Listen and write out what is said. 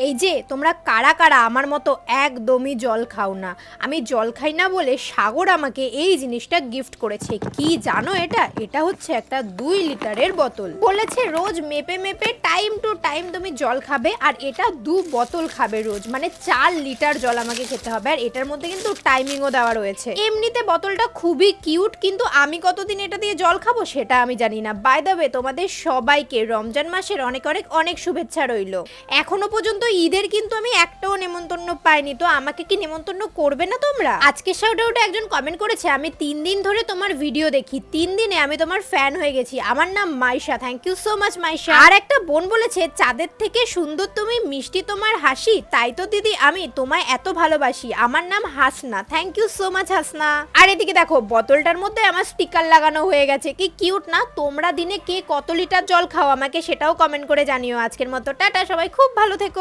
এই যে তোমরা কারা কারা আমার মতো একদমই জল খাও না, আমি জল খাই না বলে সাগর আমাকে এই জিনিসটা গিফট করেছে। কি জানো এটা? এটা হচ্ছে একটা 2 লিটারের বোতল। বলেছে রোজ মেপে মেপে টাইম টু টাইম তুমি জল খাবে, আর এটা 2 বোতল খাবে রোজ, মানে 4 লিটার জল আমাকে খেতে হবে। আর এটার মধ্যে কিন্তু টাইমিংও দেওয়া রয়েছে। এমনিতে বোতলটা খুবই কিউট, কিন্তু আমি কতদিন এটা দিয়ে জল খাবো সেটা আমি জানি না। বাই দ্য ওয়ে, তোমাদের সবাইকে রমজান মাসের অনেক অনেক অনেক শুভেচ্ছা রইল। এখনো পর্যন্ত ঈদের কিন্তু আমি একটাও নেমন্তন্ন পাইনি, তো আমাকে কি নেমন্তন্ন করবে না তোমরা? আজকে শাউট-আউটে একজন কমেন্ট করেছে, আমি 3 দিন ধরে তোমার ভিডিও দেখি, 3 দিনে আমি তোমার ফ্যান হয়ে গেছি। আমার নাম Maisha, thank you so much Maisha. আর একটা বোন বলেছে, চাঁদের থেকে সুন্দর তুমি, মিষ্টি তোমার হাসি, তাই তো দিদি আমি তোমায় এত ভালোবাসি। আমার নাম Hasna, thank you so much Hasna. আর এদিকে দেখো, বোতলটার মধ্যে আমার স্টিকার লাগানো হয়ে গেছে, কি কিউট না? তোমরা দিনে কে কত লিটার জল খাও আমাকে সেটাও কমেন্ট করে জানিও। আজকের মতো টাটা, সবাই খুব ভালো থেকো।